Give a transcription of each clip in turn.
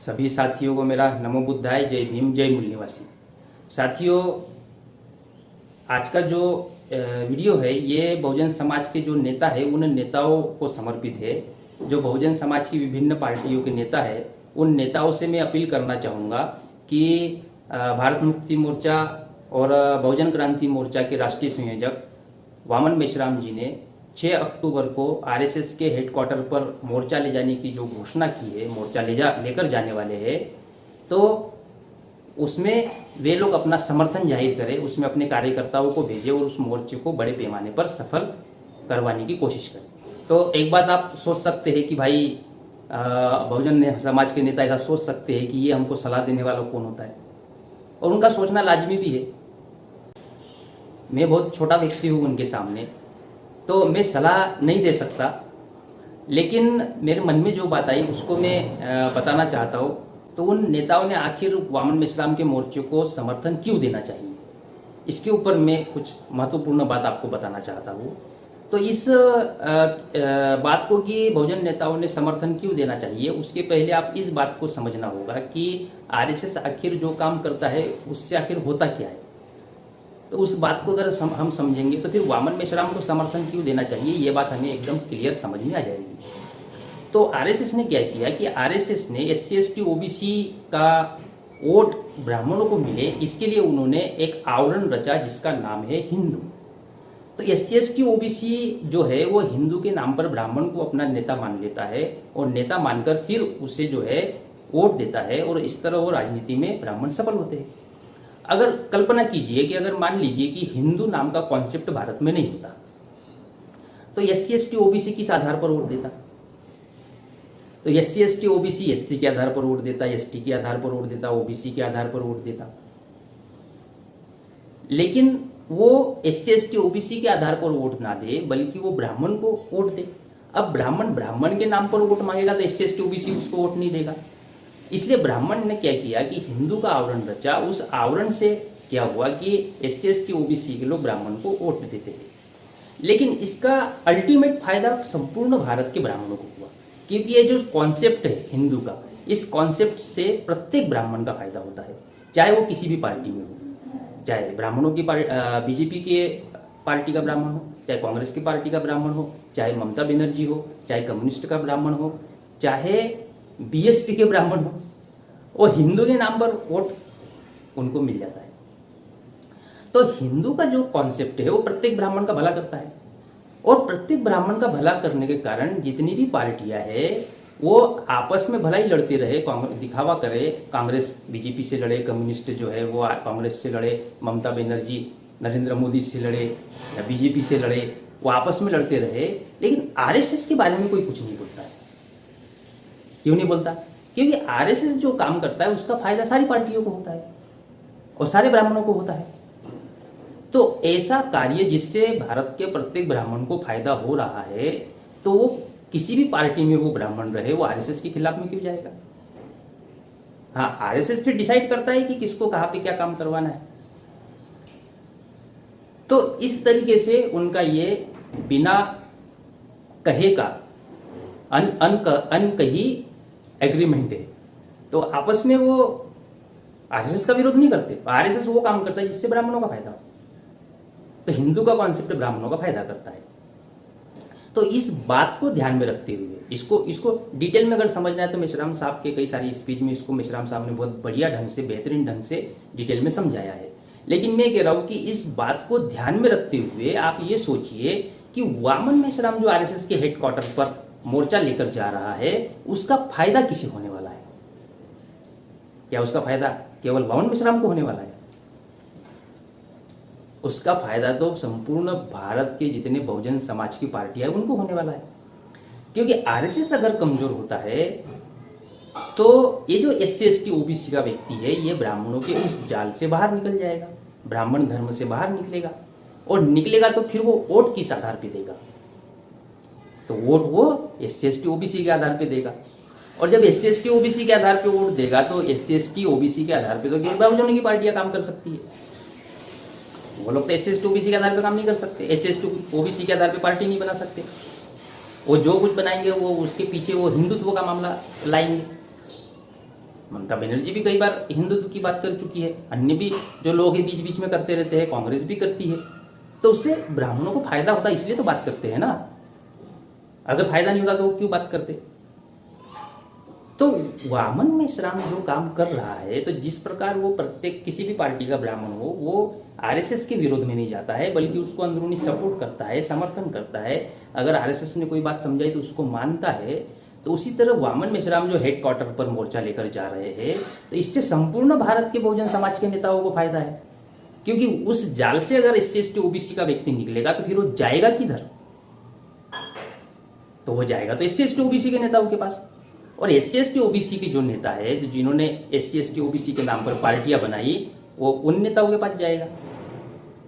सभी साथियों को मेरा नमो बुद्धाय, जय भीम, जय मूल निवासी। साथियों, आज का जो वीडियो है ये बहुजन समाज के जो नेता है उन नेताओं को समर्पित है। जो बहुजन समाज की विभिन्न पार्टियों के नेता है उन नेताओं से मैं अपील करना चाहूँगा कि भारत मुक्ति मोर्चा और बहुजन क्रांति मोर्चा के राष्ट्रीय संयोजक वामन मेश्राम जी ने 6 अक्टूबर को आरएसएस के हेडक्वार्टर पर मोर्चा ले जाने की जो घोषणा की है, मोर्चा लेकर जाने वाले हैं, तो उसमें वे लोग अपना समर्थन जाहिर करें, उसमें अपने कार्यकर्ताओं को भेजें और उस मोर्चे को बड़े पैमाने पर सफल करवाने की कोशिश करें। तो एक बात आप सोच सकते हैं कि भाई बहुजन समाज के नेता ऐसा सोच सकते हैं कि ये हमको सलाह देने वाला कौन होता है, और उनका सोचना लाजमी भी है। मैं बहुत छोटा व्यक्ति हूँ उनके सामने, तो मैं सलाह नहीं दे सकता, लेकिन मेरे मन में जो बात आई उसको मैं बताना चाहता हूँ। तो उन नेताओं ने आखिर वामन मेश्राम के मोर्चे को समर्थन क्यों देना चाहिए, इसके ऊपर मैं कुछ महत्वपूर्ण बात आपको बताना चाहता हूँ। तो इस बात को कि बहुजन नेताओं ने समर्थन क्यों देना चाहिए, उसके पहले आप इस बात को समझना होगा कि आरएसएस आखिर जो काम करता है उससे आखिर होता क्या है। तो उस बात को अगर हम समझेंगे तो फिर वामन मेश्राम को समर्थन क्यों देना चाहिए, ये बात हमें एकदम क्लियर समझ में आ जाएगी। तो आरएसएस ने क्या किया कि आरएसएस ने SC ST OBC का वोट ब्राह्मणों को मिले, इसके लिए उन्होंने एक आवरण रचा जिसका नाम है हिंदू। तो SC ST OBC जो है वो हिंदू के नाम पर ब्राह्मण को अपना नेता मान लेता है और नेता मानकर फिर उसे जो है वोट देता है, और इस तरह वो राजनीति में ब्राह्मण सफल होते हैं। अगर कल्पना कीजिए कि अगर मान लीजिए कि हिंदू नाम का कॉन्सेप्ट भारत में नहीं होता, तो SC ST OBC किस आधार पर वोट देता? तो SC ST OBC SC के आधार पर वोट देता, ST के आधार पर वोट देता, OBC के आधार पर वोट देता। लेकिन वो SC ST OBC के आधार पर वोट ना दे, बल्कि वो ब्राह्मण को वोट दे। अब ब्राह्मण के नाम पर वोट मांगेगा तो SC ST OBC उसको वोट नहीं देगा। इसलिए ब्राह्मण ने क्या किया कि हिंदू का आवरण रचा। उस आवरण से क्या हुआ कि SC ST OBC के लोग ब्राह्मण को वोट देते थे, लेकिन इसका अल्टीमेट फायदा संपूर्ण भारत के ब्राह्मणों को हुआ, क्योंकि ये जो कॉन्सेप्ट है हिंदू का, इस कॉन्सेप्ट से प्रत्येक ब्राह्मण का फायदा होता है, चाहे वो किसी भी पार्टी में हो, चाहे ब्राह्मणों की BJP के पार्टी का ब्राह्मण हो, चाहे कांग्रेस की पार्टी का ब्राह्मण हो, चाहे ममता बनर्जी हो, चाहे कम्युनिस्ट का ब्राह्मण हो, चाहे BSP के ब्राह्मण हो, और हिंदू के नाम पर वोट उनको मिल जाता है। तो हिंदू का जो कॉन्सेप्ट है वो प्रत्येक ब्राह्मण का भला करता है, और प्रत्येक ब्राह्मण का भला करने के कारण जितनी भी पार्टियां हैं वो आपस में भला ही लड़ते रहे, दिखावा करे, कांग्रेस BJP से लड़े, कम्युनिस्ट जो है वो कांग्रेस से लड़े, ममता बनर्जी नरेंद्र मोदी से लड़े या BJP से लड़े, वो आपस में लड़ते रहे, लेकिन RSS के बारे में कोई कुछ नहीं बोलता है। क्यों नहीं बोलता? क्योंकि RSS जो काम करता है उसका फायदा सारी पार्टियों को होता है और सारे ब्राह्मणों को होता है। तो ऐसा कार्य जिससे भारत के प्रत्येक ब्राह्मण को फायदा हो रहा है, तो वो किसी भी पार्टी में वो ब्राह्मण रहे, वो RSS के खिलाफ में क्यों जाएगा? हाँ, RSS फिर डिसाइड करता है कि किसको कहाँ पे क्या काम करवाना है। तो इस तरीके से उनका ये बिना कहे का अनकही एग्रीमेंट है। तो आपस में वो RSS का विरोध नहीं करते, RSS वो काम करता है जिससे ब्राह्मणों का फायदा हो। तो हिंदू का कॉन्सेप्ट ब्राह्मणों का फायदा करता है। तो इस बात को ध्यान में रखते हुए इसको डिटेल में अगर समझना है तो मेश्राम साहब के कई सारी स्पीच में इसको मेश्राम साहब ने बहुत बढ़िया ढंग से, बेहतरीन ढंग से डिटेल में समझाया है। लेकिन मैं कह रहा हूं कि इस बात को ध्यान में रखते हुए आप ये सोचिए कि वामन मेश्राम जो RSS के हेडक्वार्टर पर मोर्चा लेकर जा रहा है उसका फायदा किसे होने वाला है? क्या उसका फायदा केवल वामन मेश्राम को होने वाला है? उसका फायदा तो संपूर्ण भारत के जितने बहुजन समाज की पार्टियां हैं उनको होने वाला है। क्योंकि RSS अगर कमजोर होता है तो ये जो SC ST OBC का व्यक्ति है ये ब्राह्मणों के उस जाल से बाहर निकल जाएगा, ब्राह्मण धर्म से बाहर निकलेगा, और निकलेगा तो फिर वो वोट किस आधार पे देगा? तो वोट वो SC ST OBC के आधार पे देगा, और जब SC ST OBC के आधार पे वोट देगा तो SC ST OBC के आधार पे तो केवल बहुजनों की पार्टियां काम कर सकती है। वो लोग तो SC ST OBC के आधार पे काम नहीं कर सकते, SC ST OBC के आधार पे पार्टी नहीं बना सकते। वो जो कुछ बनाएंगे वो उसके पीछे वो हिंदुत्व का मामला लाएंगे। ममता बनर्जी भी कई बार हिंदुत्व की बात कर चुकी है, अन्य भी जो लोग हैं बीच बीच में करते रहते हैं, कांग्रेस भी करती है। तो उससे ब्राह्मणों को फायदा होता है, इसलिए तो बात करते हैं ना। अगर फायदा नहीं होता तो क्यों बात करते। तो वामन मेश्राम जो काम कर रहा है, तो जिस प्रकार वो प्रत्येक किसी भी पार्टी का ब्राह्मण हो, वो आरएसएस के विरोध में नहीं जाता है, बल्कि उसको अंदरूनी सपोर्ट करता है, समर्थन करता है। अगर आरएसएस ने कोई बात समझाई तो उसको मानता है। तो उसी तरह वामन मेश्राम जो हेडक्वार्टर पर मोर्चा लेकर जा रहे हैं, तो इससे संपूर्ण भारत के बहुजन समाज के नेताओं को फायदा है। क्योंकि उस जाल से अगर SC/ST OBC का व्यक्ति निकलेगा तो फिर वो जाएगा किधर? तो वो जाएगा तो SC/ST OBC के नेताओं के पास। और SC/ST OBC के जो नेता है, जिन्होंने SC/ST OBC के नाम पर पार्टियां बनाई, वो उन नेताओं के पास जाएगा।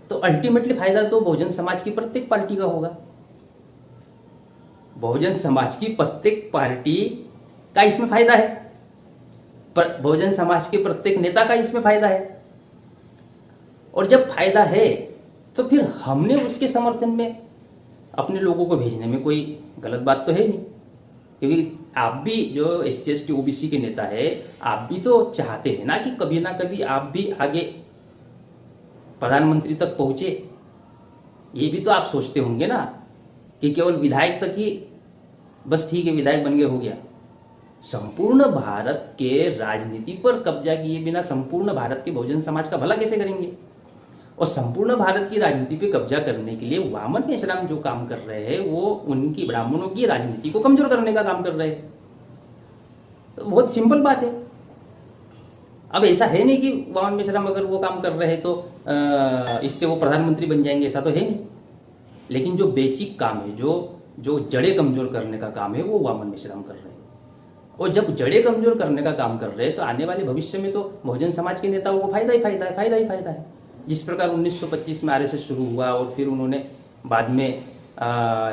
तो अल्टीमेटली फायदा तो बहुजन समाज की प्रत्येक पार्टी का होगा। बहुजन समाज की प्रत्येक पार्टी का इसमें फायदा है, बहुजन समाज के प्रत्येक नेता का इसमें फायदा है। और जब फायदा है तो फिर हमने उसके समर्थन में अपने लोगों को भेजने में कोई गलत बात तो है नहीं। क्योंकि आप भी जो SC/ST OBC के नेता है, आप भी तो चाहते हैं ना कि कभी ना कभी आप भी आगे प्रधानमंत्री तक पहुंचे। ये भी तो आप सोचते होंगे ना कि केवल विधायक तक ही बस ठीक है, विधायक बन गए हो गया। संपूर्ण भारत के राजनीति पर कब्जा किए बिना संपूर्ण भारत के बहुजन समाज का भला कैसे करेंगे? और संपूर्ण भारत की राजनीति पे कब्जा करने के लिए वामन मेश्राम जो काम कर रहे हैं, वो उनकी ब्राह्मणों की राजनीति को कमजोर करने का काम कर रहे हैं। तो बहुत सिंपल बात है। अब ऐसा है नहीं कि वामन मेश्राम अगर वो काम कर रहे हैं तो इससे वो प्रधानमंत्री बन जाएंगे, ऐसा तो है नहीं। लेकिन जो बेसिक काम है, जो जड़ें कमजोर करने का काम है, वो वामन मेश्राम कर रहे हैं। और जब जड़ें कमजोर करने का काम कर रहे हैं, तो आने वाले भविष्य में तो बहुजन समाज के नेताओं को फायदा ही फायदा है, फायदा ही फायदा है। जिस प्रकार 1925 में आरएसएस शुरू हुआ और फिर उन्होंने बाद में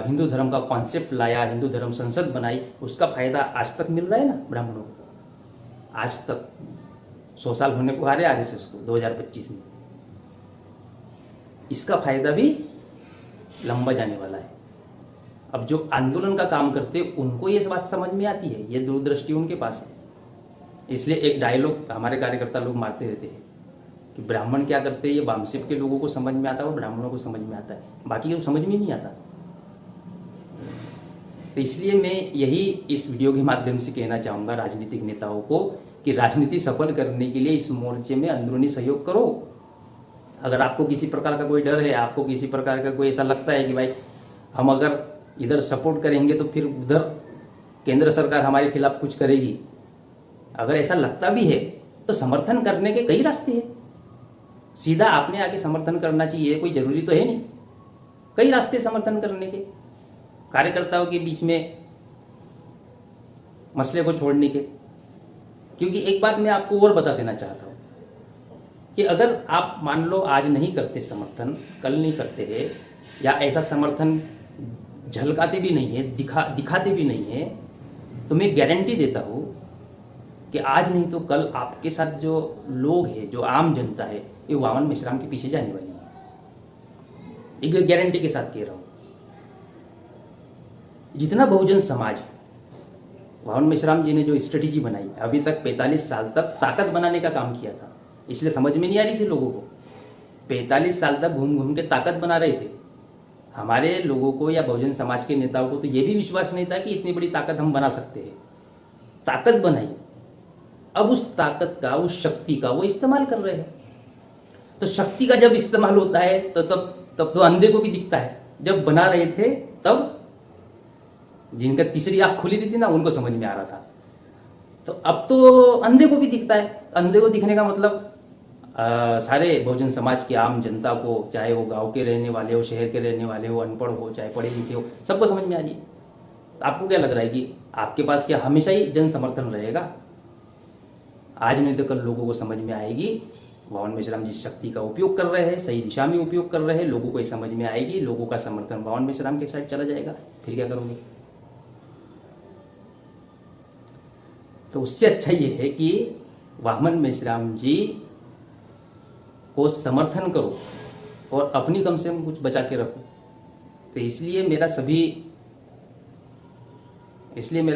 हिंदू धर्म का कॉन्सेप्ट लाया, हिंदू धर्म संसद बनाई, उसका फायदा आज तक मिल रहा है ना ब्राह्मणों को। आज तक 100 साल होने को आ रहे आरएसएस को 2025 में। इसका फायदा भी लंबा जाने वाला है। अब जो आंदोलन का काम करते उनको ये बात समझ में आती है, ये दूरदृष्टि उनके पास है। इसलिए एक डायलॉग हमारे कार्यकर्ता लोग मारते रहते हैं कि ब्राह्मण क्या करते हैं, ये वामसिप के लोगों को समझ में आता है और ब्राह्मणों को समझ में आता है, बाकी को समझ में नहीं आता। तो इसलिए मैं यही इस वीडियो के माध्यम से कहना चाहूंगा राजनीतिक नेताओं को कि राजनीति सफल करने के लिए इस मोर्चे में अंदरूनी सहयोग करो। अगर आपको किसी प्रकार का कोई डर है, आपको किसी प्रकार का कोई ऐसा लगता है कि भाई हम अगर इधर सपोर्ट करेंगे तो फिर उधर केंद्र सरकार हमारे खिलाफ कुछ करेगी, अगर ऐसा लगता भी है तो समर्थन करने के कई रास्ते हैं। सीधा आपने आके समर्थन करना चाहिए, कोई जरूरी तो है नहीं। कई रास्ते समर्थन करने के, कार्यकर्ताओं के बीच में मसले को छोड़ने के। क्योंकि एक बात मैं आपको और बता देना चाहता हूं कि अगर आप मान लो आज नहीं करते समर्थन, कल नहीं करते हैं, या ऐसा समर्थन झलकाते भी नहीं है, दिखाते भी नहीं है, तो मैं गारंटी देता हूं कि आज नहीं तो कल आपके साथ जो लोग हैं, जो आम जनता है, ये वामन मेश्राम के पीछे जाने वाली है। एक गारंटी के साथ कह रहा हूं। जितना बहुजन समाज, वामन मेश्राम जी ने जो स्ट्रेटेजी बनाई, अभी तक 45 साल तक ताकत बनाने का काम किया था, इसलिए समझ में नहीं आ रही थी लोगों को। 45 साल तक घूम घूम के ताकत बना रहे थे। हमारे लोगों को या बहुजन समाज के नेताओं को तो यह भी विश्वास नहीं था कि इतनी बड़ी ताकत हम बना सकते हैं। ताकत बनाई, अब उस ताकत का, उस शक्ति का वो इस्तेमाल कर रहे हैं। तो शक्ति का जब इस्तेमाल होता है तो तब तो अंधे को भी दिखता है। जब बना रहे थे तब जिनका तीसरी आंख खुली थी ना, उनको समझ में आ रहा था। तो अब तो अंधे को भी दिखता है। अंधे को दिखने का मतलब सारे बहुजन समाज की आम जनता को, चाहे वो गांव के रहने वाले हो, शहर के रहने वाले हो, अनपढ़ हो, चाहे पढ़े लिखे हो, सबको समझ में आ रही है। आपको क्या लग रहा है कि आपके पास क्या हमेशा ही जन समर्थन रहेगा? आज नहीं तो कल लोगों को समझ में आएगी वामन मेश्राम जिस शक्ति का उपयोग कर रहे हैं, सही दिशा में उपयोग कर रहे हैं, लोगों को ये समझ में आएगी, लोगों का समर्थन वामन मेश्राम के साइड चला जाएगा। फिर क्या करोगे? तो उससे अच्छा ये है कि वामन मेश्राम जी को समर्थन करो और अपनी कम से कम कुछ बचा के रखो। तो इसलिए मेरा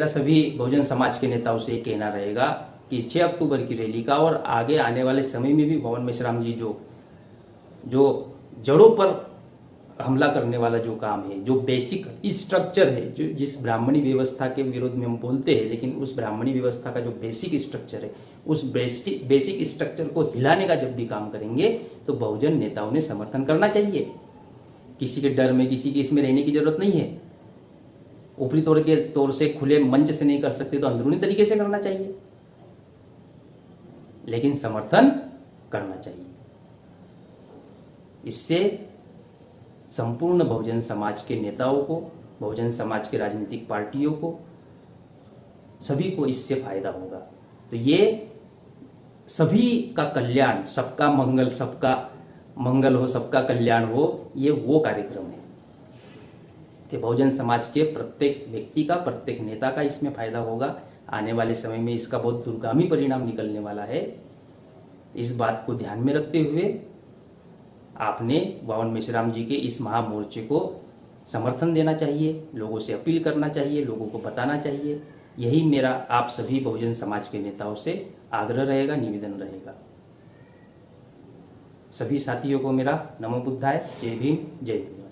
सभी बहुजन समाज के नेताओं से कहना रहेगा कि 6 अक्टूबर की रैली का और आगे आने वाले समय में भी भवन मेश्राम जी जो जड़ों पर हमला करने वाला जो काम है, जो बेसिक स्ट्रक्चर है, जो जिस ब्राह्मणी व्यवस्था के विरोध में हम बोलते हैं, लेकिन उस ब्राह्मणी व्यवस्था का जो बेसिक स्ट्रक्चर है, उस बेसिक स्ट्रक्चर को हिलाने का जब भी काम करेंगे तो बहुजन नेताओं ने समर्थन करना चाहिए। किसी के डर में, किसी के इसमें रहने की जरूरत नहीं है। ऊपरी तौर से खुले मंच से नहीं कर सकते तो अंदरूनी तरीके से करना चाहिए, लेकिन समर्थन करना चाहिए। इससे संपूर्ण बहुजन समाज के नेताओं को, बहुजन समाज के राजनीतिक पार्टियों को, सभी को इससे फायदा होगा। तो ये सभी का कल्याण, सबका मंगल हो, सबका कल्याण हो, ये वो कार्यक्रम है कि बहुजन समाज के प्रत्येक व्यक्ति का, प्रत्येक नेता का इसमें फायदा होगा। आने वाले समय में इसका बहुत दूरगामी परिणाम निकलने वाला है। इस बात को ध्यान में रखते हुए आपने भवन मेश्राम जी के इस महामोर्चे को समर्थन देना चाहिए, लोगों से अपील करना चाहिए, लोगों को बताना चाहिए। यही मेरा आप सभी बहुजन समाज के नेताओं से आग्रह रहेगा, निवेदन रहेगा। सभी साथियों को मेरा नमो बुद्धाय, जय भीम, जय भीम।